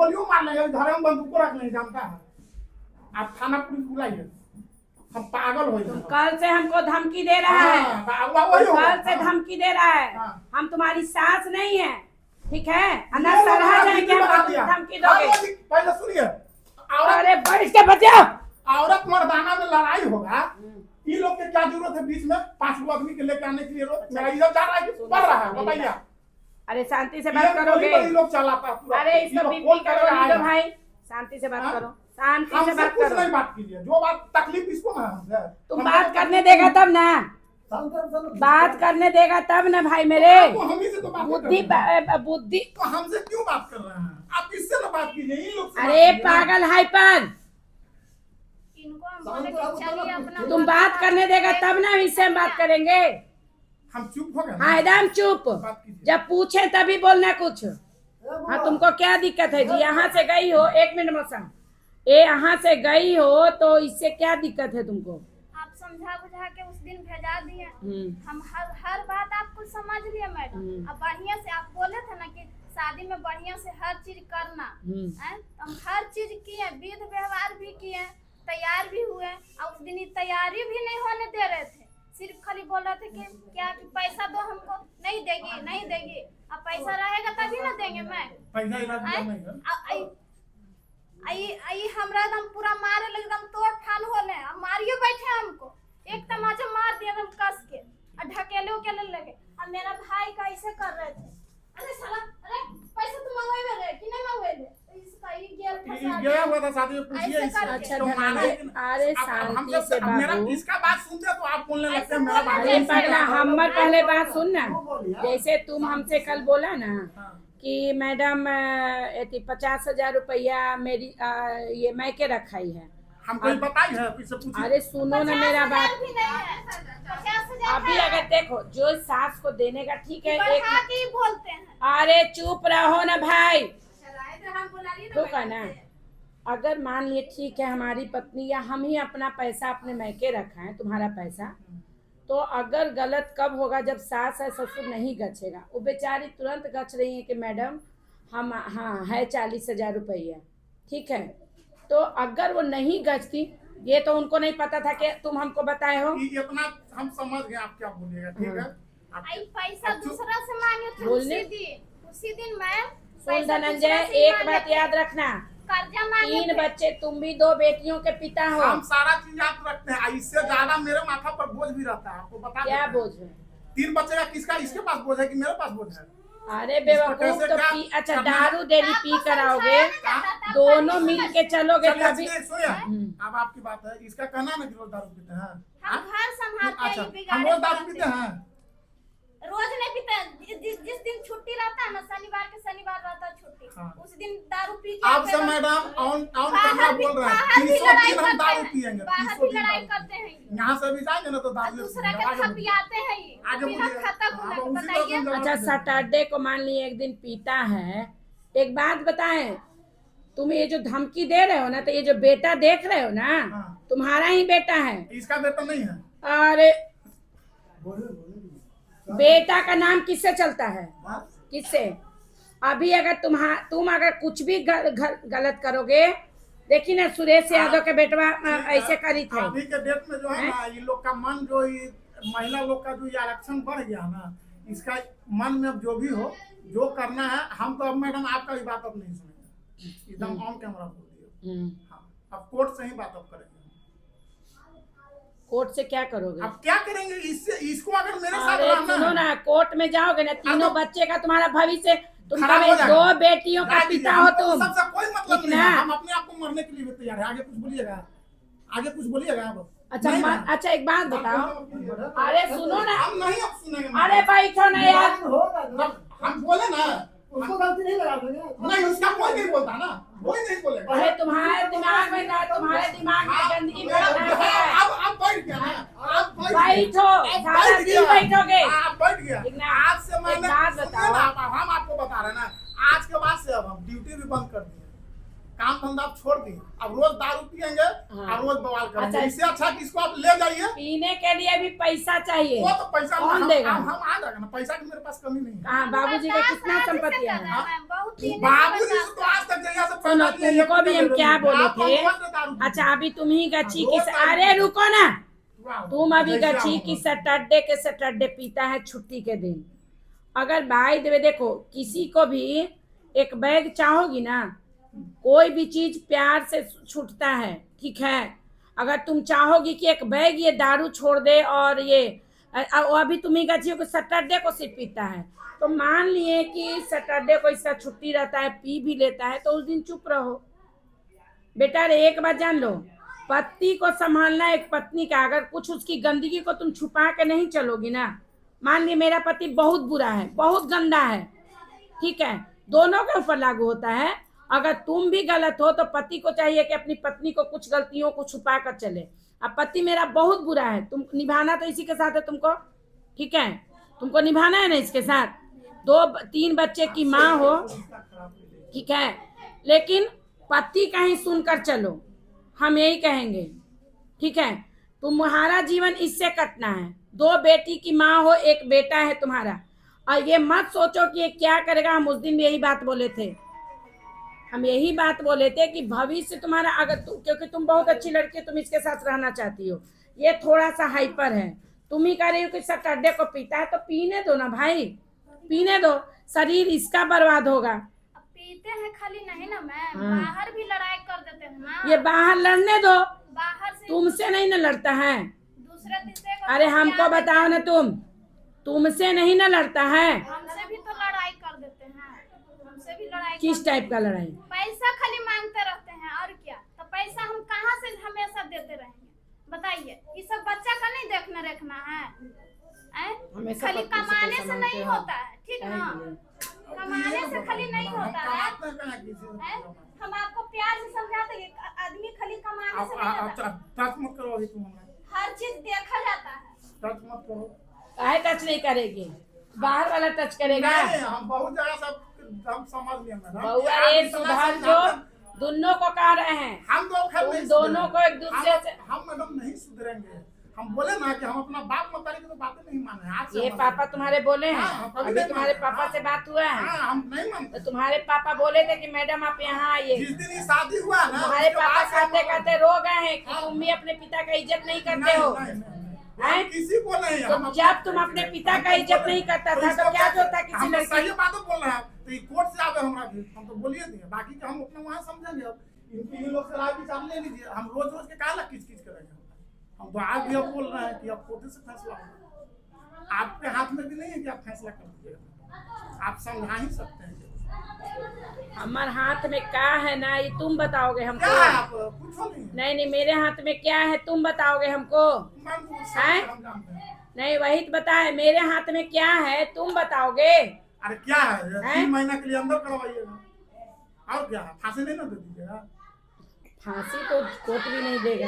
गोलियों मार लेंगे, घर में बंदूकों रख लेंगे, जानता है। आप थाना पुलिस बुलाइए, हम पागल हो जाएंगे। कल से हमको धमकी दे रहा है, कल से धमकी दे रहा है। हम तुम्हारी सास नहीं है, ठीक है? अन्ना सरहा जाएंगे, धमकी दोगे। पहले सुनिए, अरे बैठ के बचाओ। औरत मर्दाना में लड़ाई होगा, ये लोग के क्या जरूरत है बीच में 5 लोग आदमी के लेके आने के लिए? मेरा इधर जा रहा है कि बढ़ रहा है, बताइए। अरे शांति से बात करोगे? लोग चलाता है पूरा। अरे इसको बीपी करो भाई, शांति से बात करो, शांति से बात करो। नहीं बात कीजिए, जो बात तकलीफ इसको ना हमसे। तुम बात करने देगा तब ना, बात करने देगा तब ना भाई मेरे। बुद्धि बुद्धि तो हमसे क्यों बात कर रहे हैं आप? इससे ना बात कीजिए, इन लोग से। अरे पागल हाइपर, तुम बात करने देगा तब ना इससे हम बात करेंगे। हम चुप हो गए? हाँ एकदम चुप, जब पूछे तभी बोलना कुछ। हाँ तुमको क्या दिक्कत है जी? यहाँ से गई हो, 1 मिनट मौसम, ये यहाँ से गई हो तो इससे क्या दिक्कत है तुमको? आप समझा बुझा के उस दिन भेजा दिए, हम हर बात आपको समझ लिए मैडम। अब बढ़िया से आप बोले थे ना कि शादी में बढ़िया से हर चीज करना, हम हर चीज किए, विध व्यवहार भी किए, तैयार भी हुए। और उस दिन तैयारी भी नहीं होने दे रहे थे, सिर्फ खाली बोल रहे थे कि क्या कि पैसा दो हमको, नहीं देगी नहीं देगी। अब पैसा रहेगा तभी ना देंगे। मैं आई हमरा एकदम पूरा मारे लगे, एकदम तोड़ फान होने, अब मारियो बैठे हमको, एक तमाचा मार दिया एकदम कस के, और ढकेले उकेले लगे। अब मेरा भाई का ऐसे कर रहे थे, अरे साला, अरे पैसा तुम मंगवाए रहे कि नहीं मंगवाए? इसका ये गया हुआ था शादी में, पूछिए इससे। अच्छा अरे शांति से बाबू, इसका बात सुनते तो आप बोलने लगते हैं मेरा बात। अरे पगला हमर पहले बात सुन ना, जैसे तुम हमसे कल बोला ना कि मैडम 50,000 रुपया मेरी ये मैके रखाई है, हमको बताई है, पीछे पूछिए। अरे सुनो ना मेरा बात, अभी अगर देखो जो सास को देने का ठीक है, एक बोलते हैं। अरे चुप रहो ना भाई, ठीक है ना? अगर मान लिए ठीक है हमारी पत्नी या हम ही अपना पैसा अपने मैके रखा है, तुम्हारा पैसा, तो अगर गलत कब होगा? जब सास है ससुर नहीं गचेगा। वो बेचारी तुरंत गच रही है कि मैडम हम हाँ है 40,000 रुपया, ठीक है? तो अगर वो नहीं गचती, ये तो उनको नहीं पता था कि तुम हमको बताए हो। इतना हम समझ गए आप क्या बोलिएगा, ठीक है? पैसा दूसरा से मांगे थे उसी दिन मैं। सुन धनंजय, एक बात याद रखना, 3 बच्चे, तुम भी 2 बेटियों के पिता हो। हम सारा चीज याद रखते हैं, इससे ज्यादा मेरे माथा पर बोझ भी रहता है, आपको बता। क्या बोझ है? 3 बच्चे का किसका, इसके पास बोझ है कि मेरे पास बोझ है? अरे बेवकूफ, तो अच्छा दारू डेली पी कर आओगे, दोनों मिल के चलोगे तभी। अब आपकी बात है, इसका कहना ना कि रोज दारू पीते हैं। हम घर संभालते हैं, अच्छा हम रोज दारू पीते हैं? रोज नहीं पीते, जिस दिन छुट्टी रहता है ना, शनिवार के शनिवार रहता है छुट्टी, उस दिन दारू पी के। आपसे मैडम ऑन कैमरा बोल रहे हैं, 300 दिन हम दारू पिएंगे, 300 दिन लड़ाई करते हैं। यहाँ से भी जाएंगे ना तो दारू दूसरा के खपियाते हैं, बताइए। अच्छा सैटरडे को मान ली एक दिन पीता है। एक बात बताएं, तुम ये जो धमकी दे रहे हो ना, तो ये जो बेटा देख रहे हो ना, तुम्हारा ही बेटा है। इसका बेटा नहीं है। अरे बेटा का नाम किससे चलता है? किससे? अभी अगर तुम अगर कुछ भी गलत करोगे, देखिए ना सुरेश यादव के बेटवा ऐसे करी थे। अभी के डेट में जो है ना, ये लोग का मन जो महिला लोग का जो ये आरक्षण बढ़ गया ना, इसका मन में अब जो भी हो, जो करना है, हम तो अब मैडम आपका भी बात अब नहीं सुनेंगे, एकदम ऑन कैमरा बोल दिए। अब कोर्ट से ही बात अब करेंगे। कोर्ट से क्या करोगे? अब क्या करेंगे इससे? इसको अगर मेरे साथ सुनो ना, कोर्ट में जाओगे ना, तीनों बच्चे का तुम्हारा भविष्य, तुम 2 बेटियों का पिता हो तुम। सबसे कोई मतलब नहीं है, हम अपने आप को मरने के लिए भी तैयार है। आगे कुछ बोलिएगा, आगे कुछ बोलिएगा आप। अच्छा एक बात बताओ, अरे सुनो ना, हम नहीं अब सुनेंगे। अरे बैठो ना यार, हम बोले ना, उसको गलती नहीं लगा देंगे। नहीं, उसका कोई नहीं बोलता ना, कोई नहीं बोलेगा। अरे तुम्हारे दिमाग में ना, तुम्हारे दिमाग में गंदगी भरा है। अब बैठ गया ना, अब बैठो, सारा दिन बैठोगे। आप बैठ गया। आज से मैंने बात बताओ, हम आपको बता रहे ना, आज के बाद से अब हम ड्यूटी भी बंद कर दिए, काम धंधा आप छोड़ दिए, अब रोज दारू पियेंगे और रोज बवाल करेंगे। इससे अच्छा कि इसको आप ले जाइए। पीने के लिए भी पैसा चाहिए, वो तो पैसा कौन देगा? हम आ जाएगा ना, पैसा की मेरे पास कमी नहीं है। बाबूजी का कितना संपत्ति है? बाबूजी तो आज तक जगह से सुनो, तुमको भी हम क्या बोले आपको थे। कौन सा दारू पीते? अच्छा अभी तुम ही गच्छी रोज की, दारू अरे रुको ना, वाह, तुम अभी जैसे गच्छी आप की बोलो। सैटरडे के सैटरडे पीता है छुट्टी के दिन। अगर भाई देवे देखो, किसी को भी एक बैग चाहोगी ना, कोई भी चीज प्यार से छूटता है, ठीक है। अगर तुम चाहोगी कि एक बैग ये दारू छोड़ दे और ये अभी तुम्ही गच्छी को सैटरडे को सिर्फ पीता है, तो मान लिए कि सैटरडे को इसका छुट्टी रहता है, पी भी लेता है, तो उस दिन चुप रहो। बेटा रे एक बात जान लो, पति को संभालना एक पत्नी का, अगर कुछ उसकी गंदगी को तुम छुपा के नहीं चलोगी ना, मान ली मेरा पति बहुत बुरा है, बहुत गंदा है, ठीक है, दोनों के ऊपर लागू होता है। अगर तुम भी गलत हो तो पति को चाहिए कि अपनी पत्नी को कुछ गलतियों को छुपा कर चले। अब पति मेरा बहुत बुरा है, तुम निभाना तो इसी के साथ है तुमको, ठीक है, तुमको निभाना है ना इसके साथ। 2-3 बच्चे की माँ हो, ठीक है, लेकिन पति का ही सुनकर चलो, हम यही कहेंगे, ठीक है। तुम्हारा जीवन इससे कटना है। 2 बेटी की माँ हो, 1 बेटा है तुम्हारा, और ये मत सोचो कि ये क्या करेगा। हम उस दिन भी यही बात बोले थे, हम यही बात बोले थे कि भविष्य तुम्हारा, अगर क्योंकि तुम बहुत अच्छी लड़की हो, तुम इसके साथ रहना चाहती हो, ये थोड़ा सा हाइपर है, तुम ही कह रही हो कि सैटरडे को पीता है, तो पीने दो ना भाई, पीने दो, शरीर इसका बर्बाद होगा। अब पीते हैं खाली नहीं ना मैम, बाहर भी लड़ाई कर देते हैं ना। ये बाहर लड़ने दो, बाहर से तुमसे नहीं ना लड़ता है। दूसरे तीसरे को अरे हमको बताओ ना, तुमसे नहीं ना लड़ता है। हमसे भी तो लड़ाई कर देते हैं, हमसे भी लड़ाई किस टाइप का लड़ाई? पैसा खाली मांगते रहते हैं और क्या। तो पैसा हम कहाँ से हमेशा देते रहेंगे बताइए। ये सब बच्चा का नहीं देखना रखना है, हमेशा खाली पत्नी से कमाने पैसा से मांगते नहीं हो। होता है, ठीक ना, कमाने से खाली नहीं होता है। हम आपको प्यार से समझाते हैं, आदमी खाली कमाने से नहीं होता, टच मत करो अभी तुम हमें, हर चीज देखा जाता है। टच मत करो। काहे टच नहीं करेगी? बाहर वाला टच करेगा। नहीं, हम बहुत जगह सब हम समझ लिए मैडम। बउआ रे सुधार जो, दोनों को कह रहे हैं, हम दो खैर तुम नहीं दोनों को एक सुधरेंगे। दूसरे से। हम मैडम नहीं सुधरेंगे। हम बोले ना कि हम अपना बाप मतारी की तो बातें नहीं माने। आज से ये हम पापा तुम्हारे बोले हैं? हाँ, अभी तुम्हारे पापा से बात हुआ है? हाँ, हम नहीं मानते। तो तुम्हारे पापा बोले थे कि मैडम आप यहाँ आइए। जिस दिन ये शादी हुआ ना, तुम्हारे उसके पापा बाद से हम- कहते कहते रो गए हैं कि तुम भी अपने पिता का इज्जत नहीं करते हो। नहीं, नहीं, नहीं। हैं? किसी को नहीं। तो हम जब तुम अपने पिता का इज्जत नहीं करता था, तो क्या जो था किसी हम लड़की? सही बात बोल रहे हैं। तो ये कोर्ट से आवे हमरा भी, हम तो बोलिए दिए, बाकी के हम अपने वहाँ समझेंगे। अब इनके ये लोग से राय विचार ले लीजिए। हम रोज रोज के काहे किच किच करेंगे? हम तो आज भी अब बोल रहे हैं कि अब कोर्ट से फैसला होगा। आपके हाथ में भी नहीं है कि आप फैसला कर दीजिएगा, आप समझा ही सकते हैं। हमार हाथ में क्या है ना, ये तुम बताओगे हमको। क्या है आप पूछो नहीं। नहीं मेरे हाथ में क्या है तुम बताओगे हमको। मैम, वो सब हैं? हम जानते हैं। नहीं वही तो बताए, मेरे हाथ में क्या है तुम बताओगे। अरे क्या है, हैं? 3 महीना के लिए अंदर करवाइएगा, और क्या है, फांसी नहीं ना दे दीजिएगा। फांसी तो कोर्ट भी नहीं देगा,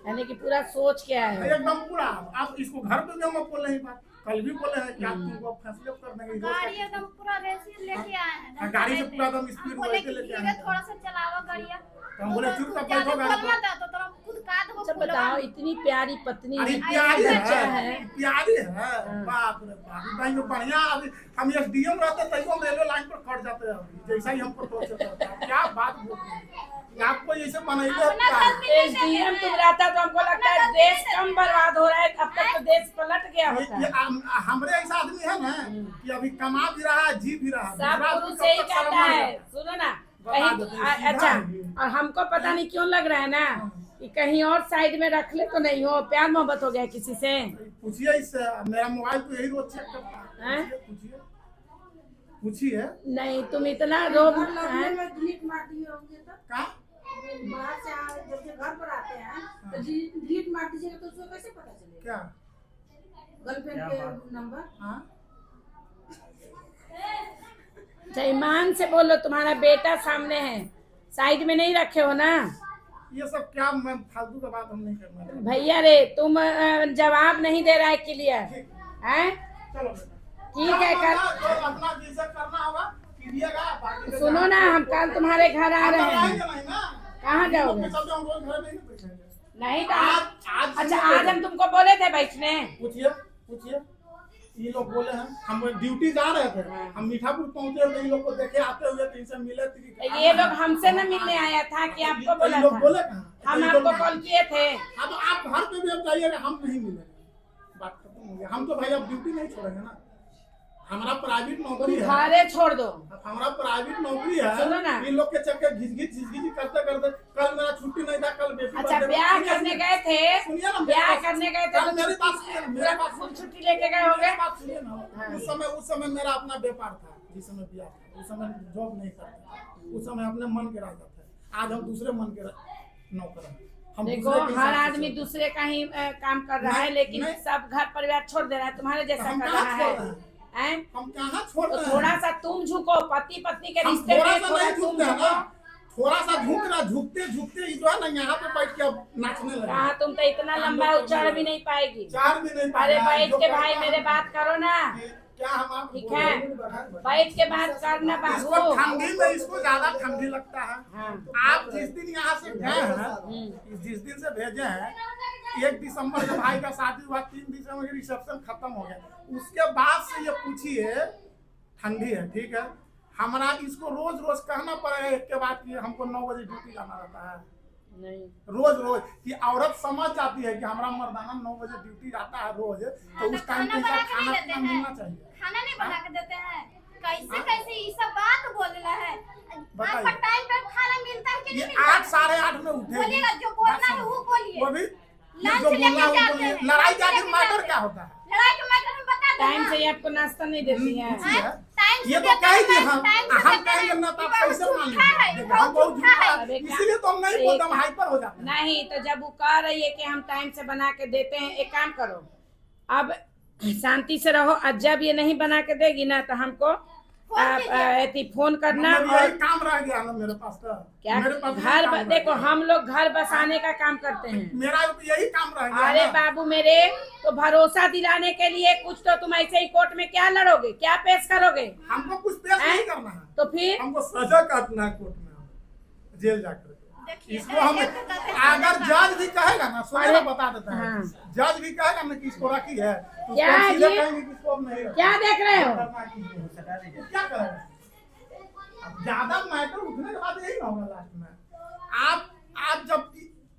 यानी कि पूरा सोच क्या है। एकदम पूरा। आप इसको घर पे भी हम बोल रहे हैं बात, कल भी बोले हैं कि आप तुमको फैसले कर देंगे। गाड़ी एकदम पूरा रेसी लेके आए हैं, गाड़ी से पूरा एकदम स्पीड बोले लेके लेके आए हैं। थोड़ा सा चलावा गाड़िया, तो हम बोले चुपचाप बैठो गाड़ी पे। तो तुम खुद काट हो। अच्छा बताओ, इतनी प्यारी पत्नी अरे है, प्यारी बच्चा है, है। प्यारी है। बाप रे बाप, भाई में बढ़िया। अभी हम एसडीएम रहते तैयो हम रेलवे लाइन पर खड़ जाते हैं, जैसा ही हमको टोर्चर करता है। क्या बात बोलते हैं, आपको ऐसे बनाइए। एसडीएम तुम रहता तो हमको लगता है देश कम बर्बाद हो रहा है, अब तक तो देश पलट गया होता। हमरे ऐसा आदमी है ना कि अभी कमा भी रहा है, जी भी रहा है। सब गुजरात पुरुष में यही कब तक कहता शर्म है, आएगा? सुनो ना बता कहीं देते हैं, अच्छा, सीधा। और हमको पता नहीं क्यों लग रहा है ना कि कहीं और साइड में रख ले तो नहीं हो, प्यार मोहब्बत हो गया किसी से। पूछिए इससे, मेरा मोबाइल तो यही रोज चेक करता है। हैं? पूछिए पूछिए। नहीं तुम इतना रोब डिलीट मार दिए होंगे तो का बाहर से जब से घर पर आते हैं तो डिलीट मार दीजिएगा तो उसको कैसे पता चलेगा क्या? गर्लफ्रेंड के नंबर। हाँ, ईमान से बोलो, तुम्हारा बेटा सामने है, साइड में नहीं रखे हो ना। ये सब क्या, मैं फालतू का बात हम नहीं करना। भैया रे तुम जवाब नहीं दे रहा है क्लियर है। चलो बेटा, ठीक है कर, जो अपना जैसे करना होगा कीजिएगा। बाकी सुनो ना हम कल तुम्हारे घर आ रहे हैं। नहीं ना, कहाँ जाओगे? सब हम रोज घर नहीं बैठेंगे। नहीं तो आज अच्छा आज हम तुमको बोले थे बैठने। पूछिए पूछिए। ये लोग बोले हैं हम ड्यूटी जा रहे थे, हम मीठापुर पहुंचे तो ये लोग को देखे आते हुए तो इनसे मिले थे। ये लोग हमसे न मिलने आया था कि आपको बोला लोग बोले था? कहाँ? हम आपको कॉल किए थे। अब आप घर पे भी अब जाइएगा, हम नहीं मिलेंगे, बात खत्म हो गया। हम तो भाई अब ड्यूटी नहीं छोड़ेंगे ना, हमारा प्राइवेट नौकरी है। घरे छोड़ दो, हमारा प्राइवेट नौकरी है। सुनो ना, इन लोग के चक्कर घिस करते करते कल मेरा छुट्टी नहीं था, कल बेटी अच्छा ब्याह करने गए थे, सुनिए ना, ब्याह करने गए थे तो मेरी बात सुनिए, मेरा बात फुल छुट्टी लेके गए होंगे। बात सुनिए ना। उस समय मेरा अपना व्यापार था, जिस समय ब्याह था उस समय जॉब नहीं करता, उस समय अपने मन के राजा थे। आज हम दूसरे मन के नौकर हैं। हम देखो दूसरे के हर हिसाब से आदमी चलते हैं। दूसरे का ही काम कर रहा है, नहीं, लेकिन नहीं। सब घर परिवार छोड़ दे रहा है, तुम्हारे जैसा हम कर कहाँ रहा छोड़ है। रहे हैं? हैं? हम कहाँ छोड़ तो रहे हैं? थोड़ा सा तुम झुको, पति पत्नी के हम रिश्ते थोड़ा में सा थोड़ा नहीं तुम झुकते हैं झुको। ना, थोड़ा सा झुक रहा, झुकते झुकते जो है ना यहाँ पे बैठ के अब नाचने लगे। कहाँ तुम तो इतना लंबा चढ़ भी नहीं पाएगी। चार भी नहीं अरे पाया, बैठ जो के करता भाई है, मेरे बात करो ना, क्या हम आप ठीक बोल है? रहे हैं? बैठ के बात करना इसको बाबू। ठंडी में इसको ज्यादा ठंडी लगता है। हाँ। आप जिस दिन यहाँ से गए हैं, जिस दिन से भेजे हैं, 1 दिसंबर के भाई का शादी हुआ, 3 दिसंबर के रिसेप्शन खत्म हो गया, उसके बाद से ये पूछिए ठंडी है, ठीक है। हमारा इसको रोज रोज कहना पड़ेगा एक के बाद कि हमको 9 बजे ड्यूटी जाना रहता है, नहीं रोज कि औरत समझ जाती है कि हमारा मर्दाना 9 बजे ड्यूटी जाता है रोज, तो उस टाइम के हिसाब खाना पीना मिलना चाहिए। खाना नहीं बना के देते हैं, कैसे कैसे ये सब बात बोलना है। बताइए। आपका टाइम पर खाना मिलता है कि ये नहीं मिलता? 8 साढ़े 8 में उठे, बोलिएगा, जो बोलना है वो बोलिए। वो भी लंच जो लेके बोलना है वो जाते बोलिए। हैं, लड़ाई लंच का लेके मैटर जाते क्या हैं। होता है? लड़ाई का मैटर हम बता दें टाइम ना। से ही आपको नाश्ता नहीं देती है। पूछिए। टाइम से ये तो देते कह हैं, दी हम टाइम से हम देते कहेंगे हैं। ना तो आप ये कैसे बहुत मान झूठा है, लीजिए? बहुत हम बहुत झूठा झूठा है। है, इसीलिए तो हम नहीं बोलते, हम हाइपर हो जाते हैं। नहीं तो जब वो कह रही है कि हम टाइम से बना के देते हैं, एक काम करो, अब शांति से रहो। आज जब ये नहीं बना के देगी ना तो हमको फोन करना। मतलब और यही काम रह गया ना मेरे पास तो। क्या मेरे पास यही घर काम रह देखो, गया। हम लोग घर बसाने का काम करते हैं। मेरा तो यही काम रह गया अरे ना। बाबू मेरे, तो भरोसा दिलाने के लिए कुछ तो तुम ऐसे ही कोर्ट में क्या लड़ोगे, क्या पेश करोगे? हमको कुछ पेश नहीं करना है, तो फिर हमको सजा काटना है कोर्ट में, जेल जाकर। देखिए, इसको हम अगर जज भी कहेगा ना, सुनिए ना, बता देता है, हाँ। जज भी कहेगा ना कि इसको रखी है, तो क्या उसको सीधे जी? कहेंगे कि इसको अब नहीं रखना। क्या देख रहे हो? क्या करेगा? अब ज्यादा मैटर उठने के बाद यही ना होगा लास्ट में। आप जब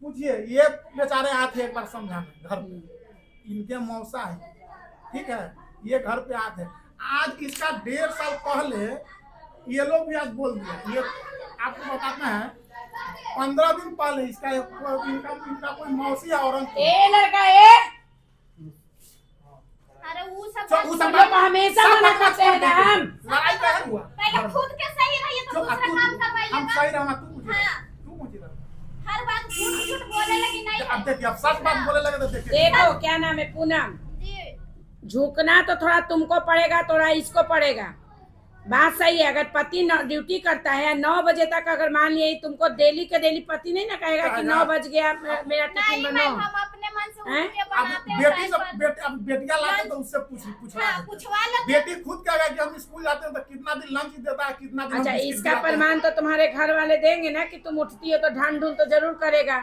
पूछिए, ये बेचारे आए थे एक बार समझाने घर पे, इनके मौसा है, ठीक है, ये घर पे आते, आज इसका 1.5 साल पहले ये लोग भी आज बोल दिया। ये आपको बताते हैं 15 दिन पहले इसका इनका कोई मौसी औरत थी। ए लड़का ए, अरे वो सब जो उस तुम लोग को हमेशा मना करते हैं ना हम। लड़ाई कहे हुआ पहले खुद के सही रहिए तो जो दूसरा तू- काम हम करवाइएगा। सही रहना, तू मुझे हाँ। तू मुझे रहना। हर बात झूठ झूठ बोले लगी नहीं अब देखिए, अब सच बात बोले लगे तो देखिए। देखो क्या नाम है, पूनम, जी। झुकना तो थोड़ा तुमको पड़ेगा, थोड़ा इसको पड़ेगा। बात सही है, अगर पति ड्यूटी करता है 9 बजे तक, अगर मान लिया तुमको डेली के डेली पति नहीं ना कहेगा कि 9 बज गया मेरा टिफिन नहीं बनो। मैम, हम अपने मन से हैं? उठ के अब बनाते हैं बेटी टाइम से पर। अब बेटियां लाते तो उससे पूछवा हाँ, देते। पूछवा लेते। बेटी खुद कहेगा कि हम स्कूल जाते हैं तो कितना दिन लंच देता है, कितना दिन हम अच्छा, बिस्किट इसका खिलाते हैं। प्रमाण तो तुम्हारे घर वाले देंगे ना कि तुम उठती हो तो ढांढ ढूंढ तो जरूर करेगा।